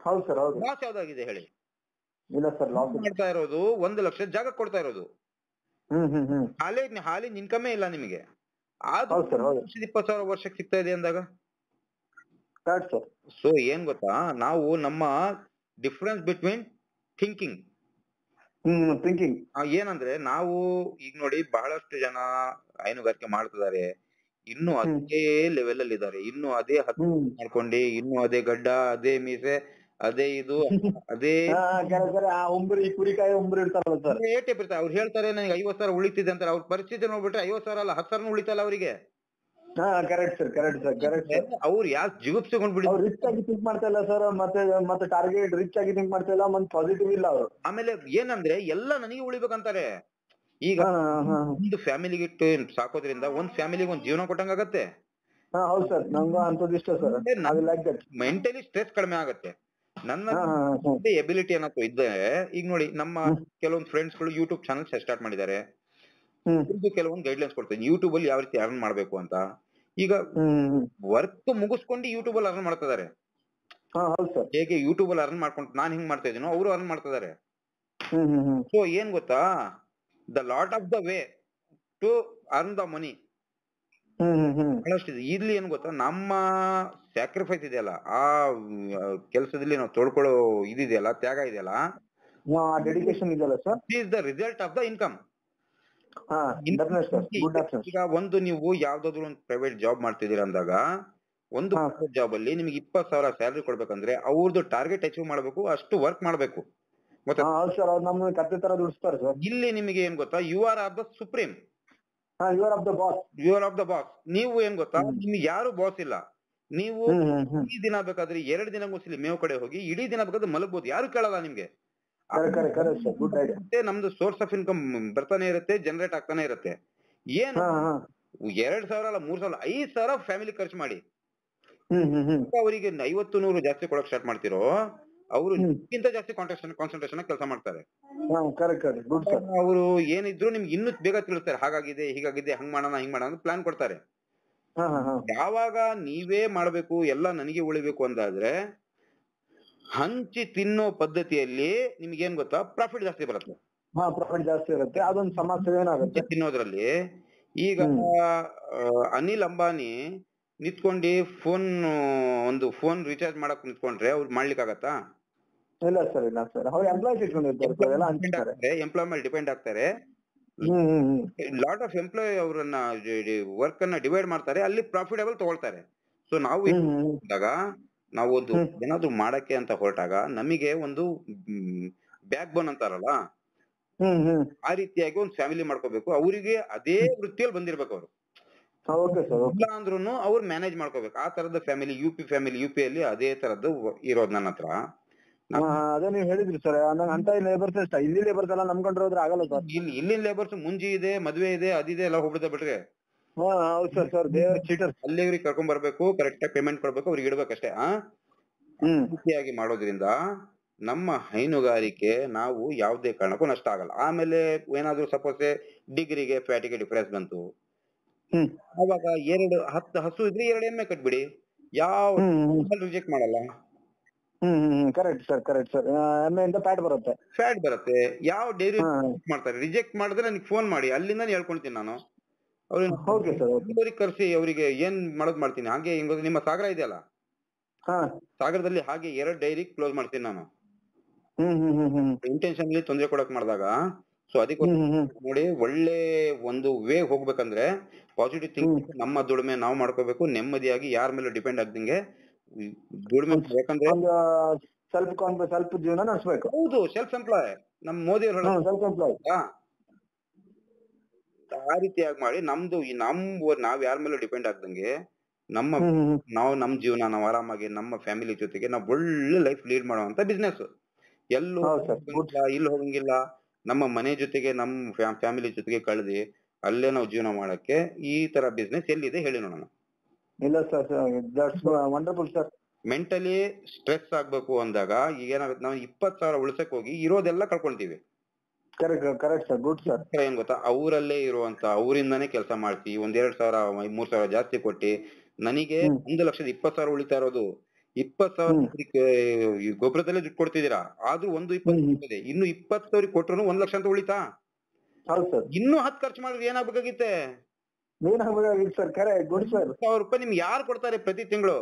ಹೌದು ಸರ್, ಹೌದು. ಲಾಸ್ ಯಾವ್ದಾಗಿದೆ ಹೇಳಿ? ಇಲ್ಲ ಸರ್, ಲಾಸ್ ಮಾಡ್ತಾ ಇರೋದು 1 ಲಕ್ಷ ಜಾಗ ಕೊಡ್ತಾ ಇರೋದು. ಹಾಲಿನ ಇನ್ಕಮೇ ಇಲ್ಲ ನಿಮಗೆ. 20,000 ವರ್ಷಕ್ಕೆ ಸಿಗ್ತಾ ಇದೆ ಅಂದಾಗ ಸೊ ಏನ್ ಗೊತ್ತಾ, ನಾವು ನಮ್ಮ ಡಿಫರೆನ್ಸ್ ಬಿಟ್ವೀನ್ ಥಿಂಕಿಂಗ್ ಏನಂದ್ರೆ, ನಾವು ಈಗ ನೋಡಿ ಬಹಳಷ್ಟು ಜನ ಹೈನುಗಾರಿಕೆ ಮಾಡ್ತಿದ್ದಾರೆ, ಇನ್ನು ಅದೇ ಲೆವೆಲ್ ಅಲ್ಲಿ ಇದ್ದಾರೆ, ಇನ್ನು ಅದೇ ಹತ್ತು ಮಾಡ್ಕೊಂಡು, ಇನ್ನು ಅದೇ ಗಡ್ಡ, ಅದೇ ಮೀಸೆ, ಅದೇ ಇದು, ಅದೇ ಅವ್ರು ಹೇಳ್ತಾರೆ ನನಗೆ 50,000 ಉಳಿತಿದೆ ಅಂತಾರೆ. ಅವ್ರ ಪರಿಸ್ಥಿತಿ ನೋಡ್ಬಿಟ್ರೆ 50,000 ಅಲ್ಲ 10,000 ಉಳಿತಲ್ಲ ಅವರಿಗೆ. ಅವ್ರು ಯಾಕೆ ಜಿಗುಪ್ಸಿಕೊಂಡ್ಬಿಡಿ, ರಿಚ್ ಆಗಿ ಥಿಂಕ್ ಮಾಡ್ತಾ ಇಲ್ಲ ಸರ್. ಮತ್ತೆ ಟಾರ್ಗೆಟ್ ರಿಚ್ ಆಗಿ ಥಿಂಕ್ ಮಾಡ್ತಾ ಇಲ್ಲ, ಮತ್ತೆ ಪಾಸಿಟಿವ್ ಇಲ್ಲ ಅವರು. ಆಮೇಲೆ ಏನಂದ್ರೆ ಎಲ್ಲ ನನಗೆ ಉಳಿಬೇಕಂತಾರೆ. ಈಗ ಒಂದು ಫ್ಯಾಮಿಲಿಗೆ ಇಟ್ಟು ಸಾಕೋದ್ರಿಂದ ಒಂದ್ ಫ್ಯಾಮಿಲಿಗೆ ಒಂದ್ ಜೀವನ ಕೊಟ್ಟಂಗಾಗತ್ತೆ. ಹೌದು ಸರ್, ನಂಗೂ ಅಂತದ್ದು ಇಷ್ಟ ಸರ್. ಮೆಂಟಲಿ ಸ್ಟ್ರೆಸ್ ಕಡಿಮೆ ಆಗತ್ತೆ. ನನ್ನ ಎಬಿಲಿಟಿ ಅನ್ನೋ ಇದ್ದರೆ, ಈಗ ನೋಡಿ ನಮ್ಮ ಕೆಲವೊಂದು ಫ್ರೆಂಡ್ಸ್ ಗಳು ಯೂಟ್ಯೂಬ್ ಚಾನಲ್ ಸ್ಟಾರ್ಟ್ ಮಾಡಿದ್ದಾರೆ. ಕೆಲವೊಂದು ಗೈಡ್ಲೈನ್ಸ್ ಕೊಡ್ತಾರೆ ಯೂಟ್ಯೂಬ್ ಅಲ್ಲಿ ಯಾವ ರೀತಿ ಅರ್ನ್ ಮಾಡ್ಬೇಕು ಅಂತ. ಈಗ ವರ್ಕ್ ಮುಗಿಸ್ಕೊಂಡು ಯೂಟ್ಯೂಬ್ ಅಲ್ಲಿ ಅರ್ನ್ ಮಾಡ್ತಾ ಇದಾರೆ. ಹೇಗೆ ಯೂಟ್ಯೂಬ್ ಅಲ್ಲಿ ಅರ್ನ್ ಮಾಡ್ಕೊಂಡು ನಾನ್ ಹಿಂಗ್ ಮಾಡ್ತಾ ಇದೀನೋ ಅವರು ಅರ್ನ್ ಮಾಡ್ತಾ ಇದಾರೆ. ಸೊ ಏನ್ ಗೊತ್ತಾ, the lot of the way to earn the money ಬಹಳಷ್ಟಿದೆ. ಇಲ್ಲಿ ಏನ್ ಗೊತ್ತಾ, ನಮ್ಮ ಸ್ಯಾಕ್ರಿಫೈಸ್ ಇದೆಯಲ್ಲ, ಆ ಕೆಲಸದಲ್ಲಿ ನಾವು ತೊಳ್ಕೊಳ್ಳೋ ಇದೆಯಲ್ಲ, ತ್ಯಾಗ ಇದೆಯಲ್ಲ, ಡೆಡಿಕೇಶನ್ ಇದೆಯಲ್ಲ sir, is the result of the income. ಈಗ ಒಂದು ನೀವು ಯಾವ್ದಾದ್ರು ಒಂದು ಪ್ರೈವೇಟ್ ಜಾಬ್ ಮಾಡ್ತಿದ್ದೀರಾ ಅಂದಾಗ, ಒಂದು ಜಾಬ್ ಅಲ್ಲಿ ನಿಮ್ಗೆ 20,000 ಸ್ಯಾಲರಿ ಕೊಡ್ಬೇಕಂದ್ರೆ ಅವ್ರದ್ದು ಟಾರ್ಗೆಟ್ ಅಚೀವ್ ಮಾಡ್ಬೇಕು, ಅಷ್ಟು ವರ್ಕ್ ಮಾಡ್ಬೇಕು. ಇಲ್ಲಿ ನಿಮಗೆ ಏನ್ ಗೊತ್ತಾ, you are of the supreme, you are of the boss. ನೀವು ಏನ್ ಗೊತ್ತಾ, ನಿಮ್ಗೆ ಯಾರು ಬಾಸ್ ಇಲ್ಲ. ನೀವು ಈ ದಿನ ಬೇಕಾದ್ರೆ 2 ದಿನ ಮುಸ್ಲಿ ಮೇವು ಕಡೆ ಹೋಗಿ ಇಡೀ ದಿನ ಬೇಕಾದ್ರೆ ಮಲಗಬಹುದು, ಯಾರು ಕೇಳಲ್ಲ ನಿಮ್ಗೆ. ನಮ್ದು ಸೋರ್ಸ್ ಆಫ್ ಇನ್ಕಮ್ ಬರ್ತಾನೆ ಇರುತ್ತೆ, ಜನರೇಟ್ ಆಗ್ತಾನೆ ಇರುತ್ತೆ. ಏನು 2,000 ಅಲ್ಲ 3,000 5,000 ಫ್ಯಾಮಿಲಿ ಖರ್ಚು ಮಾಡಿ ಅವರಿಗೆ 50-100 ಜಾಸ್ತಿ ಕೊಡಕ್ ಸ್ಟಾರ್ಟ್ ಮಾಡ್ತಿರೋ, ಅವರು ನಿಮ್ಗಿಂತ ಜಾಸ್ತಿ ಕಾನ್ಸಂಟ್ರೇಷನ್ ಕೆಲಸ ಮಾಡ್ತಾರೆ. Correct good sir. ಅವರು ಏನಿದ್ರು ನಿಮ್ಗೆ ಇನ್ನೂ ಬೇಗ ತಿಳಿಸ್ತಾರೆ, ಹಾಗಾಗಿದೆ ಹೀಗಾಗಿದೆ ಹಂಗ್ ಮಾಡೋಣ ಹಿಂಗ್ ಮಾಡೋಣ ಪ್ಲಾನ್ ಕೊಡ್ತಾರೆ. ಯಾವಾಗ ನೀವೇ ಮಾಡ್ಬೇಕು ಎಲ್ಲ ನನಗೆ ಉಳಿಬೇಕು ಅಂದಾದ್ರೆ ಹಂಚಿ ತಿನ್ನೋ ಪದ್ಧತಿಯಲ್ಲಿ ನಿಮ್ಗೆ ಏನ್ ಗೊತ್ತಾ, ಪ್ರಾಫಿಟ್ ಜಾಸ್ತಿ ಬರುತ್ತೆ. ಪ್ರಾಫಿಟ್ ಜಾಸ್ತಿ ಇರುತ್ತೆ, ಅದೊಂದು ಸಮಸ್ಯೆ ಏನಾಗುತ್ತೆ ತಿನ್ನೋದ್ರಲ್ಲಿ. ಈಗ ಅನಿಲ್ ಅಂಬಾನಿ ನಿಂತ್ಕೊಂಡು ಒಂದು ಫೋನ್ ರೀಚಾರ್ಜ್ ಮಾಡಕ್ ನಿಂತ್ಕೊಂಡ್ರೆ ಅವ್ರು ಮಾಡ್ಲಿಕ್ಕೆ ಆಗತ್ತಾ? ಇಲ್ಲ ಸರ್, ಇಲ್ಲ ಸರ್. ಅವ್ರು ಎಂಪ್ಲಾಯ್ಸ್ ಇಟ್ಕೊಂಡಿರ್ತಾರೆ, ಎಂಪ್ಲಾಯ್ ಮೇಲೆ ಡಿಪೆಂಡ್ ಆಗ್ತಾರೆ. ಲಾಟ್ ಆಫ್ ಎಂಪ್ಲಾಯ್ ಅವರನ್ನ ವರ್ಕ್ ಅನ್ನ ಡಿವೈಡ್ ಮಾಡ್ತಾರೆ, ಅಲ್ಲಿ ಪ್ರಾಫಿಟಬಲ್ ತಗೊಳ್ತಾರೆ. ಸೊ ನಾವು ಒಂದು ಏನಾದ್ರು ಮಾಡಕ್ಕೆ ಅಂತ ಹೊರಟಾಗ ನಮಗೆ ಒಂದು ಬ್ಯಾಕ್ ಬೋನ್ ಅಂತಾರಲ್ಲ, ಆ ರೀತಿಯಾಗಿ ಒಂದು ಫ್ಯಾಮಿಲಿ ಮಾಡ್ಕೋಬೇಕು. ಅವರಿಗೆ ಅದೇ ವೃತ್ತಿಯಲ್ಲಿ ಬಂದಿರ್ಬೇಕು ಅವರು. ಇಲ್ಲ ಅಂದ್ರೂ ಅವ್ರು ಮ್ಯಾನೇಜ್ ಮಾಡ್ಕೋಬೇಕು. ಆ ತರದ ಫ್ಯಾಮಿಲಿ ಯುಪಿ ಅಲ್ಲಿ ಅದೇ ತರದ್ದು ಇರೋದು ನನ್ನ ಹತ್ರ. ಅದೇ ನೀವು ಹೇಳಿದ್ರಿ ಸರ್, ಅಂತ ಲೇಬರ್ಸ್ ಇಷ್ಟ. ಇಲ್ಲಿ ಲೇಬರ್ಸ್ ಎಲ್ಲ ನಂಬ್ಕೊಂಡ್ರೆ ಹೋದ್ರೆ ಆಗಲ್ಲ ಸರ್. ಇಲ್ಲಿನ ಲೇಬರ್ಸ್ ಮುಂಜಿ ಇದೆ, ಮದ್ವೆ ಇದೆ, ಅದಿದೆ ಎಲ್ಲ ಹೋಗ್ಬಿಡ್ತಾ ಬಿಟ್ರೆ ಹೌದು ಸರ್, ದೇವರ ಚೀಟರ್. ಅಲ್ಲಿ ಅವ್ರಿಗೆ ಕರ್ಕೊಂಡ್ ಬರ್ಬೇಕು, ಕರೆಕ್ಟ್ ಆಗಿ ಪೇಮೆಂಟ್ ಕೊಡ್ಬೇಕು, ಅವ್ರಿಗೆ ಇಡ್ಬೇಕಷ್ಟೇ. ರೀತಿಯಾಗಿ ಮಾಡೋದ್ರಿಂದ ನಮ್ಮ ಹೈನುಗಾರಿಕೆ ನಾವು ಯಾವುದೇ ಕಾರಣಕ್ಕೂ ನಷ್ಟ ಆಗಲ್ಲ. ಆಮೇಲೆ ಏನಾದ್ರು ಸಪೋಸ್ ಡಿಗ್ರಿಗೆ ಫ್ಯಾಟಿಗೆ ಡಿಫರೆನ್ಸ್ ಬಂತು, ಅವಾಗ 10 ಹಸು ಇದ್ರೆ 2 ಎಮ್ಮೆ ಕಟ್ಬಿಡಿ, ಯಾವ ರಿಜೆಕ್ಟ್ ಮಾಡಲ್ಲ. Correct sir. ಎಮ್ಮೆಯಿಂದ ಫ್ಯಾಟ್ ಬರುತ್ತೆ. ಯಾವ ಡೈರಿ ಮಾಡ್ತಾರೆ, ರಿಜೆಕ್ಟ್ ಮಾಡಿದ್ರೆ ನನಗೆ ಫೋನ್ ಮಾಡಿ, ಅಲ್ಲಿಂದ ಹೇಳ್ಕೊಂತೀನಿ ನಾನು. ಅವ್ರಿಗೆ ಕರ್ಸಿ ಅವರಿಗೆ ಏನ್ ಮಾಡೋದ್ ಮಾಡ್ತೀನಿ. ಹಾಗೆ ನಿಮ್ಮ ಸಾಗರ ಇದೆಯಲ್ಲ, ಸಾಗರದಲ್ಲಿ ಹಾಗೆ 2 ಡೈರಿ ಕ್ಲೋಸ್ ಮಾಡ್ತೀನಿ ನಾನು, ಇಂಟೆನ್ಷನ್ಲಿ ತೊಂದರೆ ಕೊಡಕ್ ಮಾಡಿದಾಗ. ಸೊ ಅದಕ್ಕೋಸ್ಕರ ನೋಡಿ, ಒಳ್ಳೆ ಒಂದು ವೇ ಹೋಗ್ಬೇಕಂದ್ರೆ ಪಾಸಿಟಿವ್ ಥಿಂಕ್, ನಮ್ಮ ದುಡಿಮೆ ನಾವು ಮಾಡ್ಕೋಬೇಕು, ನೆಮ್ಮದಿಯಾಗಿ ಯಾರ ಮೇಲೆ ಡಿಪೆಂಡ್ ಆಗ್ದಂಗೆ ದುಡಿಮೆ. ಯಾಕಂದ್ರೆ ಸ್ವಲ್ಪ ಜೀವನ ನಡೆಸಬೇಕು. ಹೌದು, ಸೆಲ್ಫ್ ಎಂಪ್ಲಾಯ್. ನಮ್ ಮೋದಿ ಅವರು ಆ ರೀತಿಯಾಗಿ ಮಾಡಿ ನಮ್ದು ನಾವ್ ಯಾರ ಮೇಲೆ ಡಿಪೆಂಡ್ ಆಗ್ದಂಗೆ ನಮ್ ಜೀವನ ನಾವು ಆರಾಮಾಗಿ ನಮ್ಮ ಫ್ಯಾಮಿಲಿ ಜೊತೆಗೆ ನಾವು ಒಳ್ಳೆ ಲೈಫ್ ಲೀಡ್ ಮಾಡುವಂತ ಬಿಸ್ನೆಸ್. ಎಲ್ಲೂ ಇಲ್ಲಿ ಹೋಗಂಗಿಲ್ಲ, ನಮ್ಮ ಮನೆ ಜೊತೆಗೆ ನಮ್ಮ ಫ್ಯಾಮಿಲಿ ಜೊತೆಗೆ ಕಳೆದಿ ಅಲ್ಲೇ ನಾವು ಜೀವನ ಮಾಡಕ್ಕೆ ಈ ತರ ಬಿಸ್ನೆಸ್ ಎಲ್ಲಿದೆ ಹೇಳಿ ನೋಡೋಣ. ಇಲ್ಲ sir, that's wonderful sir. Mentally stress ಆಗ್ಬೇಕು ಅಂದಾಗ ಈಗ ಏನಾಗುತ್ತೆ, ನಾವು 20,000 ಉಳಿಸಕ್ ಹೋಗಿ ಇರೋದೆಲ್ಲ ಕಳ್ಕೊಂತೀವಿ. Correct sir, good sir. ಏನ್ ಗೊತ್ತಾ, ಅವರಲ್ಲೇ ಇರುವಂತ ಅವರಿಂದಾನೇ ಕೆಲಸ ಮಾಡ್ತಿ 1,000-2,000 3,000 ಜಾಸ್ತಿ ಕೊಟ್ಟಿ ನನಗೆ 1,20,000 ಉಳಿತಾ ಇರೋದು. 20,000 ಗೊಬ್ಬರದಲ್ಲೇ ದುಡ್ಡು ಕೊಡ್ತಿದ್ದೀರಾ, ಆದ್ರೂ 1,20,000 ಇನ್ನು 20,000 ಕೊಟ್ರು 1 ಲಕ್ಷ ಅಂತ ಉಳಿತಾ. ಇನ್ನೂ 10 ಖರ್ಚು ಮಾಡಿದ್ರೆ ಏನಾಗಬೇಕಾಗಿತ್ತೆ? Sir correct, good sir. 1,000 ರೂಪಾಯಿ ನಿಮ್ಗೆ ಯಾರು ಕೊಡ್ತಾರೆ ಪ್ರತಿ ತಿಂಗಳು?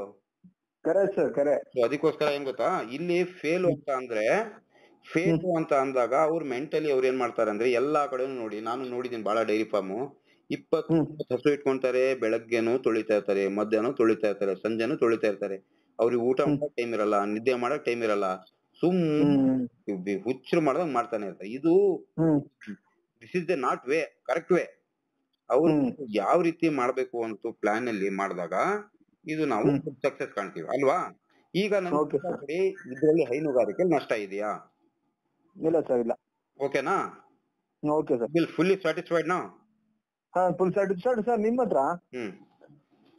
Correct sir, correct. ಅದಕ್ಕೋಸ್ಕರ ಏನ್ ಗೊತ್ತಾ, ಇಲ್ಲಿ ಫೇಲ್ ಅಂತ ಅಂದಾಗ ಅವ್ರು ಮೆಂಟಲಿ ಅವ್ರು ಏನ್ ಮಾಡ್ತಾರೆ ಅಂದ್ರೆ, ಎಲ್ಲಾ ಕಡೆನೂ ನೋಡಿ, ನಾನು ನೋಡಿದೀನಿ ಬಹಳ ಡೈರಿ ಫಾರ್ಮ್, 20 ಹಸು ಇಟ್ಕೊಂತಾರೆ, ಬೆಳಗ್ಗೆನು ತೊಳಿತಾ ಇರ್ತಾರೆ, ಮಧ್ಯಾಹ್ನ ತೊಳಿತಾ ಇರ್ತಾರೆ, ಸಂಜೆನು ತೊಳಿತಾ ಇರ್ತಾರೆ. ಅವ್ರಿಗೆ ಊಟ ಮಾಡಕ್ ಟೈಮ್ ಇರಲ್ಲ, ನಿದ್ದೆ ಮಾಡಕ್ ಟೈಮ್ ಇರಲ್ಲ, ಹುಚ್ಚರು ಮಾಡ್ದಂಗ್ ಮಾಡ್ತಾನೆ ಇರ್ತಾರೆ. ಇದು this is the not way, correct way. ಅವ್ರು ಯಾವ ರೀತಿ ಮಾಡ್ಬೇಕು ಅಂತ ಪ್ಲಾನ್ ಅಲ್ಲಿ ಮಾಡಿದಾಗ ಇದು ನಾವು ಸಕ್ಸಸ್ ಕಾಣ್ತೀವಿ ಅಲ್ವಾ? ಈಗ ಇದ್ರಲ್ಲಿ ಹೈನುಗಾರಿಕೆ ನಷ್ಟ ಇದೆಯಾ? ಇಲ್ಲ ಸರ್, ಇಲ್ಲ. ಓಕೆನಾ? Okay sir. ಫುಲ್ಲಿ ಸ್ಯಾಟಿಸ್ಫೈಡ್ ನಾ? Full satisfied sir. ನಿಮ್ ಹತ್ರ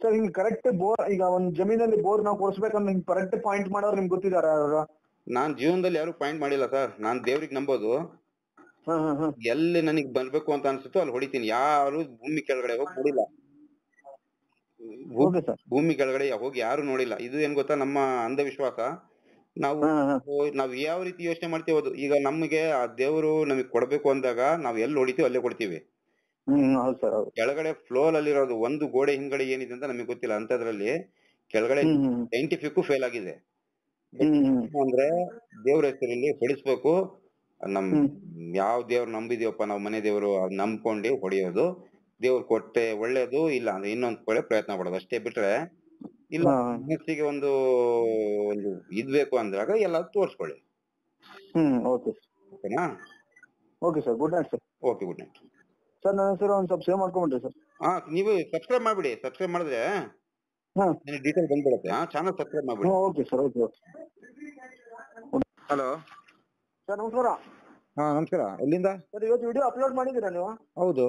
ಸರ್ ಹಿಂಗ್ ಕರೆಕ್ಟ್ ಬೋರ್, ಈಗ ಒಂದ್ ಜಮೀನಲ್ಲಿ ಬೋರ್ ನಾವು ಕೊಡ್ಸ್ಬೇಕಂದ್ರೆ ಹಿಂಗ್ ಕರೆಕ್ಟ್ ಪಾಯಿಂಟ್ ಮಾಡೋರು ನಿಮ್ಗೆ ಗೊತ್ತಿದಾರ? ನಾನ್ ಜೀವನದಲ್ಲಿ ಯಾರು ಪಾಯಿಂಟ್ ಮಾಡಿಲ್ಲ ಸರ್. ನಾನ್ ದೇವ್ರಿಗೆ ನಂಬೋದು. ಎಲ್ಲಿ ನನಗ್ ಬರ್ಬೇಕು ಅಂತ ಅನ್ಸುತ್ತೋ ಅಲ್ಲಿ ಹೊಡಿತೀನಿ. ಯಾರು ಭೂಮಿ ಕೆಳಗಡೆ ಹೋಗಿ ನೋಡಿಲ್ಲ, ಭೂಮಿ ಕೆಳಗಡೆ ಹೋಗಿ ಯಾರು ನೋಡಿಲ್ಲ. ಇದು ಏನ್ ಗೊತ್ತಾ, ನಮ್ಮ ಅಂಧವಿಶ್ವಾಸ. ನಾವು ಯಾವ ರೀತಿ ಯೋಚನೆ ಮಾಡ್ತೀವಿ. ಈಗ ನಮ್ಗೆ ಆ ದೇವರು ನಮಗ್ ಕೊಡ್ಬೇಕು ಅಂದಾಗ ನಾವ್ ಎಲ್ಲಿ ಹೊಡಿತೀವಿ ಅಲ್ಲೇ ಕೊಡ್ತೀವಿ. ಕೆಳಗಡೆ ಫ್ಲೋರ್ ಅಲ್ಲಿರೋದು ಒಂದು ಗೋಡೆ ಹಿಂಗಡೆ ಏನಿದೆ ಅಂತ ನಮಗ್ ಗೊತ್ತಿಲ್ಲ. ಅಂತದ್ರಲ್ಲಿ ಕೆಳಗಡೆ ಸೈಂಟಿಫಿಕ್ ಫೇಲ್ ಆಗಿದೆ. ಅಂದ್ರೆ ದೇವ್ರ ಹೆಸರಲ್ಲಿ ಹೊಡಿಸ್ಬೇಕು. ನಮ್ ಯಾವ ದೇವ್ರು ನಂಬಿದೀವಪ್ಪ ನಾವು, ಮನೆ ದೇವ್ರು ನಂಬ್ಕೊಂಡು ಹೊಡಿಯೋದು. ದೇವ್ರು ಕೊಟ್ಟೆ ಒಳ್ಳೇದು, ಇಲ್ಲ ಅಂದ್ರೆ ಇನ್ನೊಂದ್ ಕಡೆ ಪ್ರಯತ್ನ ಪಡೋದು ಅಷ್ಟೇ ಬಿಟ್ರೆ ಇಲ್ಲ. ಮನಸ್ಸಿಗೆ ಒಂದು ಇದ್ಬೇಕು ಅಂದಾಗ ಎಲ್ಲ ತೋರ್ಸ್ಕೊಳ್ಳಿ. ಓಕೆನಾ? Okay sir, good night sir. Okay, good night sir. ನನ್ನ ಹೆಸರು ಒಂದ್ ಸ್ವಲ್ಪ ಸೇವ್ ಮಾಡ್ಕೊಂಡ್ಬಿಟ್ರಿ ಸರ್. ನೀವು ಸಬ್ಸ್ಕ್ರೈಬ್ ಮಾಡ್ಬಿಡಿ. ಸಬ್ಸ್ಕ್ರೈಬ್ ಮಾಡಿದ್ರೆ ಡೀಟೇಲ್ ಬಂದ್ಬಿಡುತ್ತೆ. ಚಾನಲ್ ಸಬ್ಸ್ಕ್ರೈಬ್ ಮಾಡ್ಬಿಡಿ. Okay sir, okay. Hello sir, ನಮಸ್ಕಾರ. ನಮಸ್ಕಾರ. ಎಲ್ಲಿಂದ ಸರ್? ಇವತ್ತು ವಿಡಿಯೋ ಅಪ್ಲೋಡ್ ಮಾಡಿದ್ದೀರಾ ನೀವು? ಹೌದು.